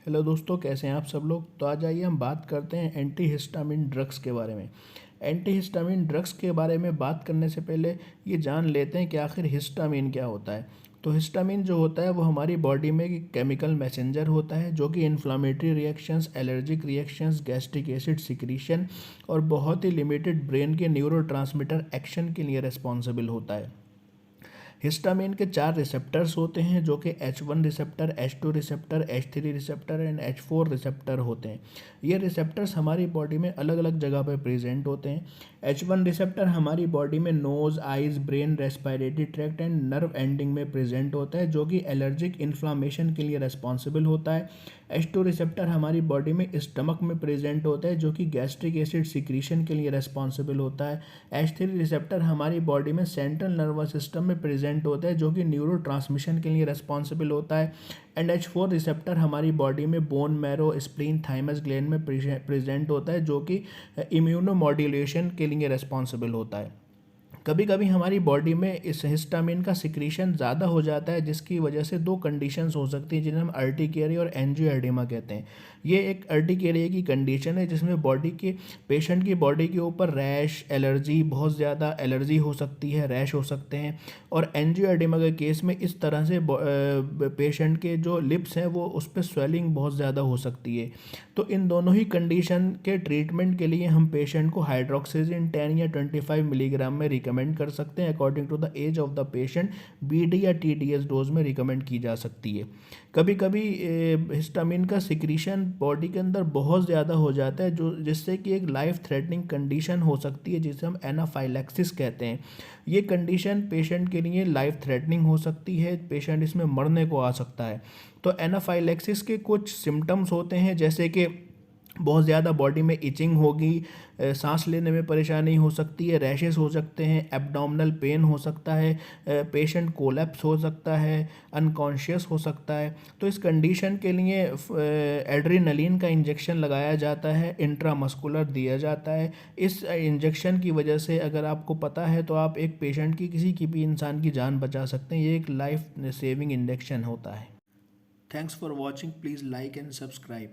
Hello दोस्तों, कैसे हैं आप सब लोग। तो आज आइए हम बात करते हैं एंटी हिस्टामिन ड्रग्स के बारे में। एंटी हिस्टामिन ड्रग्स के बारे में बात करने से पहले ये जान लेते हैं कि आखिर हिस्टामिन क्या होता है। तो हिस्टामिन जो होता है वो हमारी बॉडी में एक केमिकल मैसेंजर होता है जो कि inflammatory reactions, allergic reactions, gastric acid secretion और बहुत ही लिमिटेड ब्रेन के न्यूरोट्रांसमीटर एक्शन के लिए रिस्पॉन्सिबल होता है। हिस्टामिन के 4 रिसेप्टर्स होते हैं जो कि H1 receptor, H2 receptor, H3 receptor and H4 receptor होते हैं। ये रिसेप्टर्स हमारी बॉडी में अलग अलग जगह पर प्रेजेंट होते हैं। H1 रिसेप्टर हमारी बॉडी में nose, eyes, brain, respiratory tract and nerve ending में प्रेजेंट होता है जो कि एलर्जिक इन्फ्लामेशन के लिए रिस्पॉन्सिबल होता है। H2 रिसेप्टर हमारी बॉडी में स्टमक में प्रेजेंट होता है जो कि गैस्ट्रिक एसिड सिक्रीशन के लिए रिस्पॉन्सिबल होता है। H3 रिसेप्टर हमारी बॉडी में सेंट्रल नर्वस सिस्टम में प्रेजेंट होता है जो कि न्यूरो ट्रांसमिशन के लिए रिस्पॉन्सिबल होता है। एंड H4 रिसेप्टर हमारी बॉडी में bone marrow, spleen, thymus gland में प्रेजेंट होता है जो कि इम्यूनोमॉड्यूलेशन के लिए रिस्पॉन्सिबल होता है। कभी कभी हमारी बॉडी में इस हिस्टामिन का सिक्रीशन ज़्यादा हो जाता है जिसकी वजह से दो कंडीशंस हो सकती हैं जिन्हें हम अर्टिकेरिया और एंजियोएडेमा कहते हैं। ये एक अर्टिकेरिया की कंडीशन है जिसमें बॉडी के पेशेंट की बॉडी के ऊपर रैश, एलर्जी, बहुत ज़्यादा एलर्जी हो सकती है, रैश हो सकते हैं। और एंजियोएडेमा के केस में इस तरह से पेशेंट के जो लिप्स हैं वो उस पर स्वेलिंग बहुत ज़्यादा हो सकती है। तो इन दोनों ही कंडीशन के ट्रीटमेंट के लिए हम पेशेंट को हाइड्रोक्सीजिन 10 या 25 मिलीग्राम में रिकमेंड कर सकते हैं। According to the age of the patient BD या TDS डोज में रिकमेंड की जा सकती है। कभी कभी हिस्टामिन का सिक्रीशन बॉडी के अंदर बहुत ज़्यादा हो जाता है जो जिससे कि एक लाइफ थ्रेटनिंग कंडीशन हो सकती है जिसे हम एनाफाइलैक्सिस कहते हैं। ये कंडीशन पेशेंट के लिए लाइफ थ्रेटनिंग हो सकती है, पेशेंट इसमें मरने को आ सकता है। तो एनाफाइलैक्सिस के कुछ सिम्टम्स होते हैं जैसे कि बहुत ज़्यादा बॉडी में इचिंग होगी, सांस लेने में परेशानी हो सकती है, रैशेस हो सकते हैं, एब्डोमिनल पेन हो सकता है, पेशेंट कोलैप्स हो सकता है, अनकॉन्शियस हो सकता है। तो इस कंडीशन के लिए एड्रेनलिन का इंजेक्शन लगाया जाता है, इंट्रामस्कुलर दिया जाता है। इस इंजेक्शन की वजह से अगर आपको पता है तो आप एक पेशेंट की, किसी की भी इंसान की जान बचा सकते हैं। ये एक लाइफ सेविंग इंजेक्शन होता है। Thanks for watching, please like and subscribe.